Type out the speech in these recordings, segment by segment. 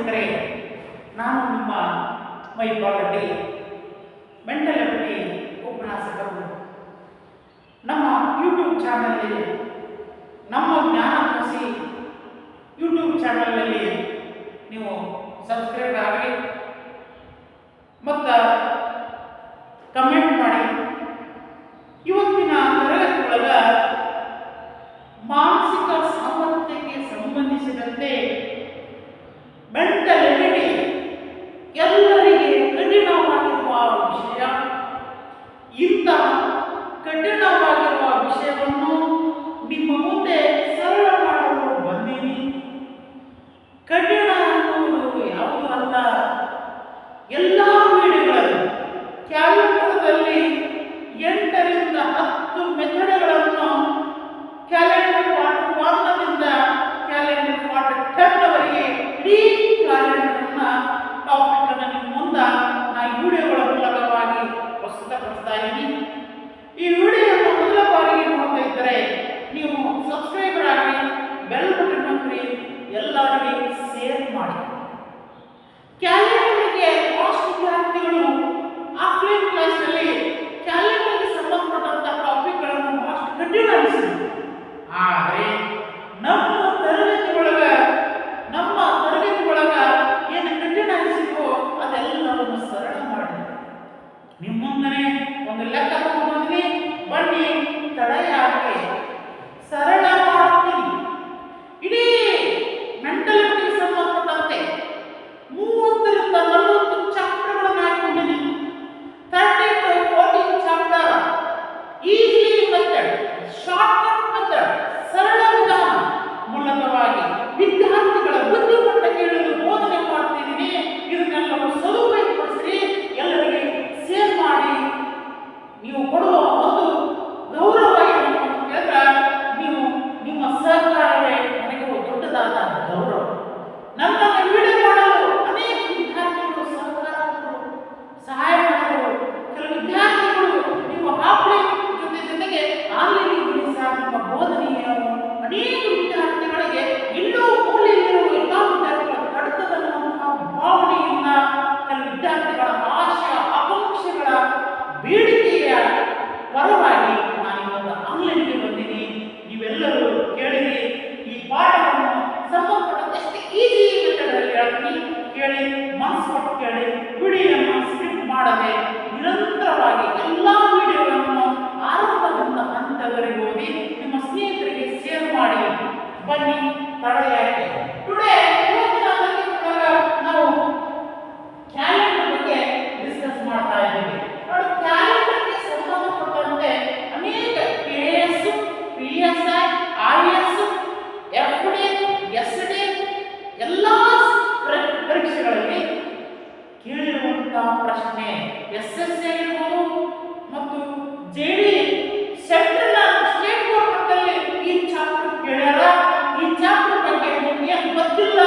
ಸ್ನೇಹಿತರೆ, ನಾನು ನಿಮ್ಮ ಮೈಪಾಲ್ ರೆಡ್ಡಿ, ಮೆಂಟಲ್ ಎಬಿಲಿಟಿ ಉಪನ್ಯಾಸಕರು. ನಮ್ಮ ಯೂಟ್ಯೂಬ್ ಚಾನಲ್ನಲ್ಲಿ, ನಮ್ಮ ಜ್ಞಾನಕೋಶಿ ಯೂಟ್ಯೂಬ್ ಚಾನಲ್ನಲ್ಲಿ ನೀವು ಸಬ್ಸ್ಕ್ರೈಬ್ ಆಗಿ ಮತ್ತು ಕಮೆಂಟ್ ಮಾಡಿ. ಇವತ್ತಿನ ತರಗತಿ ಒಳಗ ಮಾನಸಿಕ ಸಾಮರ್ಥ್ಯಕ್ಕೆ ಸಂಬಂಧಿಸಿದಂತೆ ಮೆಂಟಲ್ ಎಬಿಲಿಟಿ ಎಲ್ಲರಿಗೆ ಕಠಿಣವಾಗಿರುವ ವಿಷಯ. ಇಂತಹ ಕಠಿಣವಾಗಿರುವ ವಿಷಯವನ್ನು ನಿಮ್ಮ ಮುಂದೆ ಸರಳ ಮಾಡಲು ಬಂದೀನಿ. ಕಠಿಣ ಅನ್ನುವುದು ಯಾವುದೂ ಅಲ್ಲ. ಎಲ್ಲ ವಿಡಿಯೋಗಳಲ್ಲಿ ಕ್ಯಾಲೆಂಡರ್ದಲ್ಲಿ 8 ರಿಂದ 10 ಮೆಥಡ್ಗಳನ್ನು ಕ್ಯಾಲೆಂಡರ್ ಪಾರ್ಟ್ 1 ರಿಂದ ಕ್ಯಾಲೆಂಡರ್ ಪಾರ್ಟ್ 10 ವರೆಗೆ ಇಡೀ ಕ್ಯಾಲೆಂಡರ್ನ ಟಾಪಿಕ್ ಅನ್ನು ನಿಮ್ಮ ಮುಂದೆ ನಾನು ವಿಡಿಯೋಗಳ ಮೂಲಕವಾಗಿ ಪ್ರಸ್ತುತಪಡಿಸ್ತಾ ಇದ್ದೀನಿ. ಈ ವಿಡಿಯೋವನ್ನು ಮೊದಲ ಬಾರಿಗೆ ನೋಡ್ತಾ ಇದ್ದರೆ ನೀವು ಸಬ್ಸ್ಕ್ರೈಬರ್ ಆಗಿ, ಬೆಲ್ ಬಟನ್ ಒತ್ತಿ, ಎಲ್ಲರಿಗೆ ಶೇರ್ ಮಾಡಿ. ಕ್ಯಾಲೆಂಡರ್ಗೆ ಫಾಸ್ಟ್ ವಿದ್ಯಾರ್ಥಿಗಳು ಆಫ್ಲೈನ್ ಕ್ಲಾಸ್ನಲ್ಲಿ ಕ್ಯಾಲೆಂಡರ್ಗೆ ಸಂಬಂಧಪಟ್ಟಂತ ಟಾಪಿಕ್ಗಳನ್ನು ಬಹಳಷ್ಟು ಕಠಿಣ ಅನಿಸಿದ್ರು. ಆದರೆ ನಮ್ಮ ತರಗತಿ ಒಳಗ ಏನು ಕಠಿಣ ಅನಿಸಿದ್ರು ಅದೆಲ್ಲವನ್ನು ಸರಳ ಮಾಡಿ ನಿಮ್ಮ ಮುಂದೆ ಒಂದು ಲೆಕ್ಕ ತಗೊಂಡು ಬಂದಿನಿ. ಬನ್ನಿ, ತಡ ಯಾಕೆ, ಸರಳ ಮಾಡ್ತೀನಿ. ಇಡೀ ಮೆಂಟಲ್ ಎಬಿಲಿಟಿಗೆ ಸಂಬಂಧಪಟ್ಟಂತೆ 30 ರಿಂದ 40 ಚಾಪ್ಟರ್ಗಳನ್ನು ಹಾಕಿಕೊಂಡಿದ್ದೀನಿ. 30 to 14 chapter. Easy method, shortcut method, ಸರಳ ವಿಧಾನ ಮೂಲಕವಾಗಿ ವಿದ್ಯಾರ್ಥಿಗಳ ಬುದ್ಧಿಮಟ್ಟಕ್ಕೆ ಇಳಿದು ಬೋಧನೆ ಮಾಡ್ತಿದ್ದೀನಿ. ಇದನ್ನೆಲ್ಲವೂ ಸದುಪಯೋಗಪಡಿಸಿ ಎಲ್ಲರಿಗೆ ಶೇರ್ ಮಾಡಿ. ನೀವು ಕೊಡುವ ಒಂದು ಗೌರವ ಏನು ಅಂತ ಕೇಳಿದ್ರೆ, ನೀವು ನಿಮ್ಮ ಸಹಕಾರವೇ ನನಗೆ ದೊಡ್ಡದಾದ ಗೌರವ. ನನ್ನನ್ನು ವಿಡಿಯೋ ಮಾಡಲು ಅನೇಕ ವಿದ್ಯಾರ್ಥಿಗಳು ಸಹಾಯ ಮಾಡಿದರು. ಕೆಲವು ವಿದ್ಯಾರ್ಥಿಗಳು ನೀವು ಆಫ್ಲೈನ್ ಜೊತೆಗೆ ಆನ್ಲೈನ್ ಸಹ ನಿಮ್ಮ ಬೋಧನೆಯನ್ನು ಅನೇಕ ವಿದ್ಯಾರ್ಥಿಗಳಿಗೆ ಇನ್ನೂ ಮೂಲೆಯಲ್ಲಿರುವ ಎಲ್ಲ ವಿದ್ಯಾರ್ಥಿಗಳ ಕಡತದನ್ನುವಂತಹ ಭಾವನೆಯಿಂದ ಕೆಲವು ವಿದ್ಯಾರ್ಥಿಗಳ ಆಶಯ ಆಕಾಂಕ್ಷೆಗಳ ಬೇಡಿಕೆಯ ಪರವಾಗಿ ನಾನು ಇವತ್ತು ಆನ್ಲೈನ್ಗೆ ಬಂದೀನಿ. ನೀವೆಲ್ಲರೂ ಕೇಳಿರಿ. ಈ ಪಾಠವನ್ನು ಸಂಬಂಧಪಟ್ಟಂತೆ ಎಷ್ಟು ಈಸಿ ಮೆಥಡಲ್ಲಿ ಹೇಳ್ತೀನಿ. ಕೇಳಿ, ಮನಸ್ಸು ಕೊಟ್ಟು ಕೇಳಿ. ವಿಡಿಯೋವನ್ನು ಸ್ಕಿಪ್ ಮಾಡದೆ ನಿರಂತರವಾಗಿ ಎಲ್ಲ ವಿಡಿಯೋಗಳನ್ನು ಆರಂಭದಿಂದ ಹಂತವರೆಗೆ ಓದಿ ನಿಮ್ಮ ಸ್ನೇಹಿತರಿಗೆ ಶೇರ್ ಮಾಡಿ. ಬನ್ನಿ, ತಡ ಯಾಕೆ. ಇವತ್ತಿನ ನಾವು ಕ್ಯಾಲೆಂಡರ್ ಬಗ್ಗೆ ಡಿಸ್ಕಸ್ ಮಾಡ್ತಾ ಇದ್ದೀವಿ. ನೋಡಿ, ಕ್ಯಾಲೆಂಡರ್ಗೆ ಸಂಬಂಧಪಟ್ಟಂತೆ ಅನೇಕ KS, PSI, IS, FD, SD ಎಲ್ಲ ಪರೀಕ್ಷೆಗಳಲ್ಲಿ ಕೇಳಿರುವಂತಹ ಪ್ರಶ್ನೆ. SSC ಇರ್ಬೋದು ಮತ್ತು JD ಸೆಂಟ್ರಲ್ ಸ್ಟೇಟ್ ಗೌರ್ಮೆಂಟ್ ಅಲ್ಲಿ ಈ ಚಾಪ್ಟರ್ ಕೇಳ್ಯಾರ. ಈ ಚಾಪ್ಟರ್ ಬಗ್ಗೆ ನಿಮಗೆ ಗೊತ್ತಿಲ್ಲ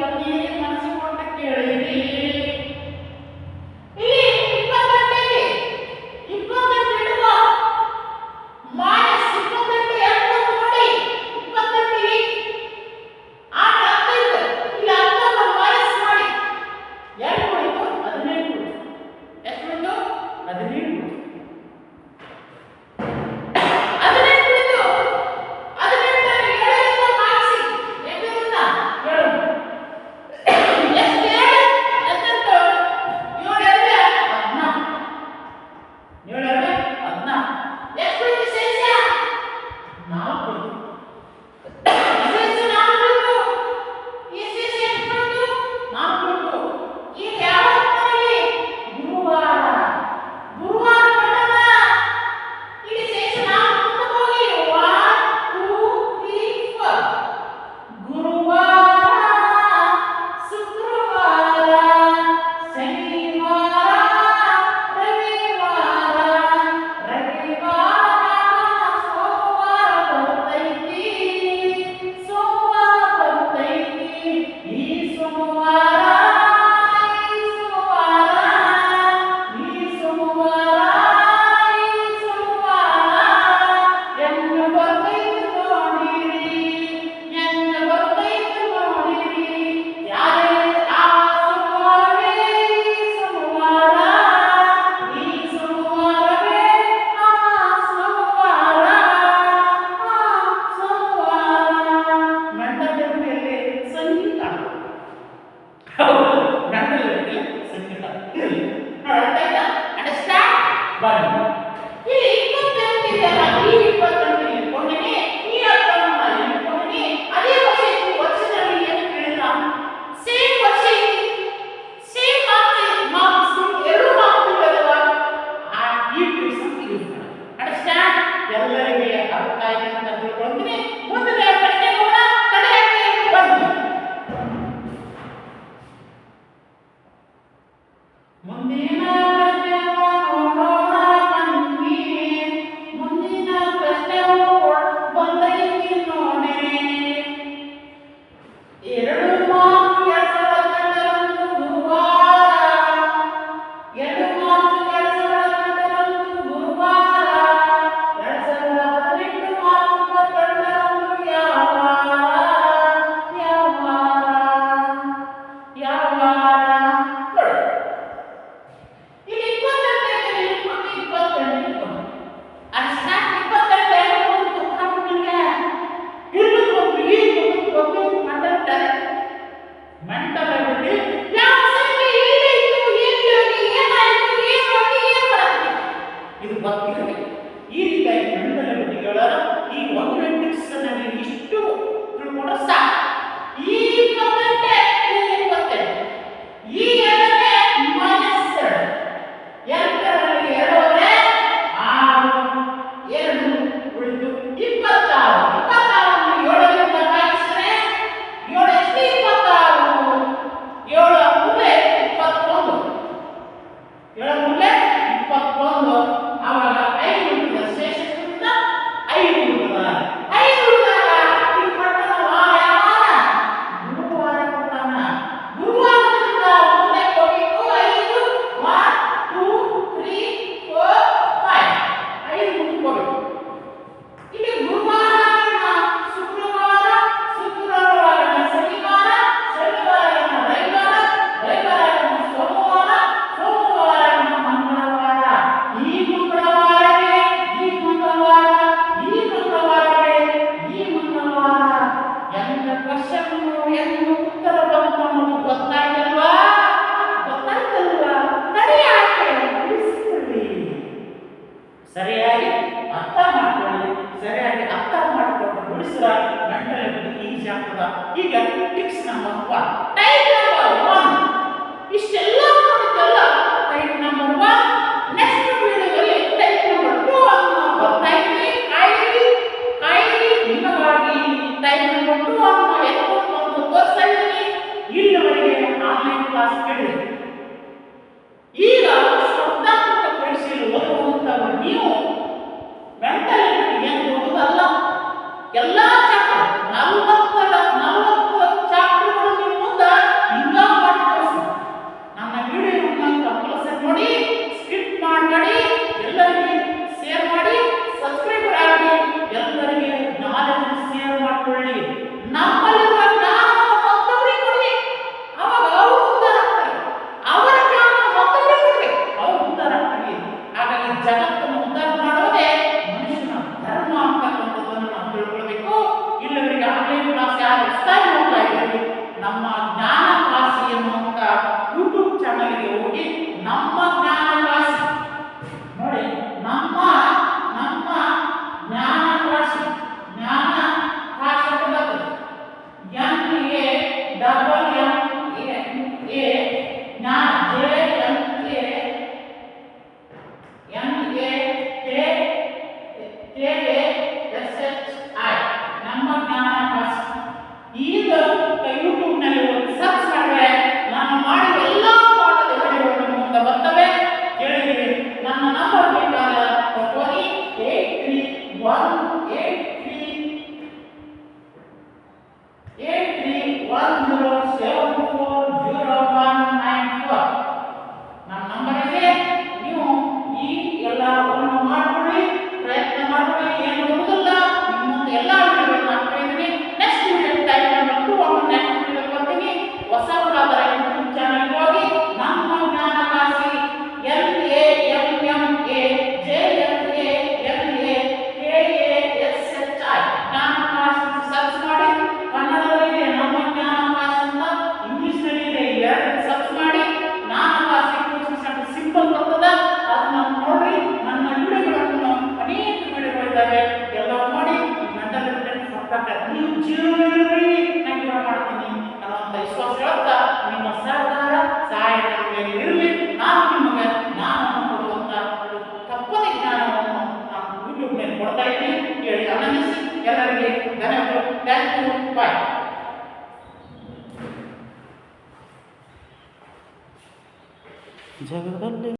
ಬನ್ನಿ ಮನಸ್ಸಿಕೊಂಡ ಕೇಳಿರಿ. ಇಲ್ಲಿ 28 ಇಟ್ಕೋ. -28 ಯಾಕೆ ನೋಡಿ 28 ಆ 15 ಇಲ್ಲಿ 10 ಮೈನಸ್ ಮಾಡಿ ಎಷ್ಟು ಉಳಿತು? 17 ಉಳಿತು. ಎಷ್ಟು ಉಳಿತು? 17 ಉಳಿತು. 18 ಉಳಿತು. 18 ಅನ್ನು 7ರಿಂದ ಭಾಗಿಸಿ. ಎಷ್ಟರಿಂದ? 7. ಎಷ್ಟು 7? 18. 7 2 14. 7 2 14. ಎಷ್ಟು ಉಳಿತು ಶೇಷ? 4 ಉಳಿತು. ಶೇಷ 4 ಉಳಿತು. ಈ ಶೇಷ ಎಷ್ಟು ಉಳಿತು? 4 ಉಳಿತು. ಈಗ ಯಾವತ್ತು ಬರಲಿ? ಗುರುವಾರ. ಗುರುವಾರ ಬರೋಣ. ಇಲ್ಲಿ ಶೇಷ 4 ಮುಂದಕ್ಕೆ ಹೋಗಿ 1 2 3 4. ಗುರುವಾರ, ಶುಕ್ರವಾರ, ಶನಿವಾರ, ರವಿವಾರ, ಸೋಮವಾರ ಬರ್ತೈತಿ. ಸೋಮವಾರ ಬರ್ತೈತಿ. ಈ ಸೋಮವಾರ, ಈ ಸೋಮವಾರ, ಈ ಸೋಮವಾರ, ಈ ಸೋಮವಾರ ಹೆಂಗ ಬರ್ತೈತಿ ನೋಡಿರಿ. ಹೆಂಗ ಬರ್ತೈತಿ ನೋಡಿರಿ. ಯಾರೇ ಆ ಸೋಮವಾರವೇ ಈ ಸೋಮವಾರ. ಈ ಸೋಮವಾರವೇ ಆ ಸೋಮವಾರ. ಆ ಸೋಮವಾರ. ಮೆಂಟಲಿಟಿಯಲ್ಲಿ ಸಂಗೀತ. ಹೌದು, ಮೆಂಟಲಿಟಿ ಸಂಗೀತ ಇರಲಿ. ಅರ್ಥ ಆಯ್ತಾ? ಅಂಡರ್ಸ್ಟ್ಯಾಂಡ್? ಬನ್ನಿ. ಇಲ್ಲಿ 28 ಇದೆಯಲ್ಲ, ಈ 28 ಇಟ್ಕೊಂಡಿನಿ, ಈ 10 ನಾನು ಇಟ್ಕೊಂಡಿನಿ. ಅದೇ ವರ್ಷ ಐತಿ. ವರ್ಷದಲ್ಲಿ ಏನು ಕೇಳಿಲ್ಲ. ಸೇಮ್ ವರ್ಷ ಐತಿ. ಸೇಮ್ ಮಾರ್ಕ್ಸ್ ಎರಡು ಮಾರ್ಕ್ಸ್ ಇರೋದವ. ಈ ಟ್ರಿಕ್ಸ್ ಯೂಸ್ ಮಾಡಿ. ಅಂಡರ್ಸ್ಟ್ಯಾಂಡ್? ಎಲ್ಲರಿಗೆ ಅರ್ಥ ಆಯ್ತು ಅಂತ ತಿಳ್ಕೊಂತೀನಿ. ಮುಂದಿನ ಪ್ರಶ್ನೆ ನೋಡೋಣ. ತಡೆಯಾಗಿ ಬನ್ನಿ. ಮುಂದಿನ ಪ್ರಶ್ನೆ ನೋಡೋಣ ಬನ್ನಿ. ಮುಂದಿನ ಪ್ರಶ್ನೆ ಬಂದೈತಿ ನೋಡಿರಿ. 2 ಮಾರ್ಚ್ 2018 ಗುರುವಾರ. 2 ಮಾರ್ಚ್ 2018 ಗುರುವಾರ. 2018 ಮಾರ್ಚ್ 22 ಯಾವ ವಾರ? ಯಾವ ವಾರ? ಯಾವ ವಾರ? ನೋಡಿ. ಇಲ್ಲಿ 28 ಇಟ್ಕೊಂಡು ಅಂಡರ್ಸ್ಟ್ಯಾಂಡ್? 28 ಯಾವುದು ಗೊತ್ತಾಗ್ಬಿಟ್ಟಿಲ್ಲ. ಇಲ್ಲಿ ಬಂದು ಈ ಬಂದು ಮೆಂಟಲಿಟಿ ಯಾವ ಸಂಖ್ಯೆ ಎಲ್ಲೈತು, ಎಲ್ಲೋಗಿ, ಏನಾಯ್ತು, ಏನು ಮಾಡಿ, ಏನು ಮಾಡಬೇಕು ಇದು ಗೊತ್ತಿರಬೇಕು. ಈ ರೀತಿಯಾಗಿ ಮೆಂಟಲಿಟಿಗಳ ಈ ಒಂದು ಟ್ರಿಕ್ಸ್ ನನಗೆ ಇಷ್ಟು ತಿಳ್ಕೊಂಡ್ರೆ ಸಾಕು. ಈ 28 ಈ 28 ಈ 2 ಮೈನಸ್ 2 2ರಲ್ಲಿ 2 ಹೋದ್ರೆ 6 2 ಉಳಿದು 26. 26 7ರಿಂದ ಭಾಗಿಸಿದ್ರೆ 7 ಎಷ್ಟು? 26. 7 ಮೂಲೆ 21. 7 ಮೂಲೆ 21. ಆವಾಗ 5 ಉಳಿದ ಶೇಷ ಉಳಿದ 5 ಉಳಿದ 5 ಉಳಿದಾಗ ಈ ಪಟ್ಟಣ ವಾರ ಯಾವಾಗ? ಗುರುವಾರ ಪಟ್ಟಣ. ಗುರುವಾರದಿಂದ ಮೂಲೆ ಹೋಗಿದ್ದು 5 1 2 3 4 5 5 ಮುಗಿಸ್ಕೋಬೇಕು. ಇಲ್ಲಿ ಗುರುವಾರ, ಶುಕ್ರವಾರ, ಶುಕ್ರವಾರ ಶನಿವಾರ, ಶನಿವಾರ ರವಿವಾರ, ರವಿವಾರ ಸೋಮವಾರ, ಸೋಮವಾರ ಮಂಗಳವಾರ. ಈ ಮಂಗಳವಾರವೇ ಈ ಮಂಗಳವಾರ, ಈ ಮಂಗಳವಾರವೇ ಈ ಮಂಗಳವಾರ. ಹೆಂಗ ಕ್ವಶನ್ ಹೆಂಗ ಉತ್ತರ ಬಂತು ಅನ್ನೋದು ಗೊತ್ತಾಯ್ತಲ್ವಾ? ಗೊತ್ತಾಯ್ತಲ್ವಾ? ತಡೆಯಾಕೆ ತಿಳಿಸಿಕೊಳ್ಳಿ. ಸರಿಯಾಗಿ ಅರ್ಥ ಮಾಡ್ಕೊಳ್ಳಿ. ಸರಿಯಾಗಿ ಅರ್ಥ ಮಾಡಿಕೊಂಡು ಬಿಡಿಸಿದ್ರೆ ಮೆಂಟಲಿಟಿ ಈಸಿ ಆಗ್ತದ. ಈಗ ಟಿಪ್ಸ್ ನಂಬರ್ 1. ಟೈಪ್ ನಂಬರ್ 1 ಇಷ್ಟೆಲ್ಲ ಮಾಡಿದ್ದಲ್ಲ ಟೈಪ್ ನಂಬರ್ 1. ನೆಕ್ಸ್ಟ್ ವಿಡಿಯೋದಲ್ಲಿ ಟೈಪ್ ನಂಬರ್ 2 ಅನ್ನು ಬರ್ತಾ ಇದ್ದೀವಿ. ಕಾಯಿರಿ ನಿಮಗಾಗಿ ಟೈಪ್ ನಂಬರ್ 2 ಅನ್ನು ಎತ್ಕೊಂಡು ತೋರಿಸ್ತಾ ಇದ್ದೀನಿ. ಇಲ್ಲಿವರೆಗೆ ಆನ್ಲೈನ್ ಕ್ಲಾಸ್ ಕೇಳಿ. ಈಗ ಸ್ಪರ್ಧಾತ್ಮಕ ಪರೀಕ್ಷೆಯಲ್ಲಿ ಓದುವಂತಹ ನೀವು ಮೆಂಟಲಿಟಿ ಏನು ಓದುವುದಲ್ಲ. ಎಲ್ಲ ಚಾಪ್ಟರ್ 40 ಚಾಪ್ಟರ್ಗಳು ನಿಮ್ಮ ಮುಂದೆ ಚಾನಲ್ಗೆ ಹೋಗಿ ನಮ್ಮ ಜ್ಞಾನ ರಾಶಿ ನೋಡಿ, ನಮ್ಮ ನಮ್ಮ ಜ್ಞಾನ ರಾಶಿ, ಜ್ಞಾನ ರಾಶಿ ಅಂತ ಬರ್ತದೆ. NAMA ಜ್ಞಾನ JNAMAKASHI ನಮ್ಮ ಜ್ಞಾನ ರಾಶಿ. ಈಗ ಯೂಟ್ಯೂಬ್ನಲ್ಲಿ ಒಂದು ಸರ್ಚ್ ಮಾಡಿದ್ರೆ ನಾನು ಮಾಡಿದ ಎಲ್ಲ ಪಾಠದ ವಿಡಿಯೋಗಳು ಮುಂದೆ ಬರ್ತವೆ. ಕೇಳಿರಿ, ನನ್ನ ನಂಬರ್ ಬೇಕಾದ 8310740194 ನನ್ನ ನಂಬರ್ ಇದೆ. ನೀವು ಈ ಎಲ್ಲವನ್ನು ಮಾಡ್ಕೊಳ್ಳಿ, ಪ್ರಯತ್ನ ಮಾಡ್ಕೊಳ್ಳಿ. ಏನು ಬರುವುದಿಲ್ಲ, ನಿಮ್ಮ ಮುಂದೆ ಎಲ್ಲ ವಿಡಿಯೋಗಳನ್ನು ಹಾಕ್ತಾ ಇದ್ದೀನಿ. ನೆಕ್ಸ್ಟ್ ವಿಡಿಯೋ ಟೈಮ್ ಬಂದು ನೆಕ್ಸ್ಟ್ ವಿಡಿಯೋ ಬರ್ತೀನಿ. ಹೊಸವರಾದ ಯೂಟ್ಯೂಬ್ ಚಾನಲ್ ಹೋಗಿ ನಮ್ಮ ಜ್ಞಾನ ರಾಶಿ NAMAJNAMAKASHI ಜ್ಞಾನ ರಾಶಿ ಸರ್ಚ್ ಮಾಡಿ. ಕನ್ನಡದಲ್ಲಿ ಇದೆ ನಮ್ಮ ಜ್ಞಾನ ರಾಶಿ ಅಂತ, ಇಂಗ್ಲಿಷ್ನಲ್ಲಿ ಇದೆ. ಇವೆರಡು ಸರ್ಚ್ ಮಾಡಿ. ಜ್ಞಾನ ರಾಶಿ ಕೋಚಿಂಗ್ ಸೆಂಟರ್ ಸಿಂಪಲ್ ಬರ್ತದ, ಅದನ್ನ ನೋಡಿ. ನನ್ನ ವಿಡಿಯೋಗಳನ್ನು ಅನೇಕ ವಿಡಿಯೋಗಳಿದ್ದಾವೆ, ಎಲ್ಲ ನೋಡಿ. ಮೆಂಟಲ್ ಎಬಿಲಿಟಿ ಪರ್ಫೆಕ್ಟ್ ನೀವು ಜೀವನ ಮಾಡ್ತೀನಿ ಅನ್ನೋಂಥ ವಿಶ್ವಾಸ ಹೇಳ್ತಾ, ನಿಮ್ಮ ಸಹಕಾರ ಸಹಾಯ ನನ್ನ ಮೇಲೆ ಇರಲಿ. ನಾನು ನಿಮಗೆ ಜ್ಞಾನವನ್ನು ಕೊಡುವಂಥ ತಪ್ಪದೆ ಜ್ಞಾನವನ್ನು ನಾನು ಯೂಟ್ಯೂಬ್ ಮೇಲೆ ಕೊಡ್ತಾ ಇದ್ದೀನಿ. ಕೇಳಿ ಆನಂದಿಸಿ. ಎಲ್ಲರಿಗೆ ಧನ್ಯವಾದ. Thank you. ಬಾಯ್. ಜಗದಲ್ಲಿ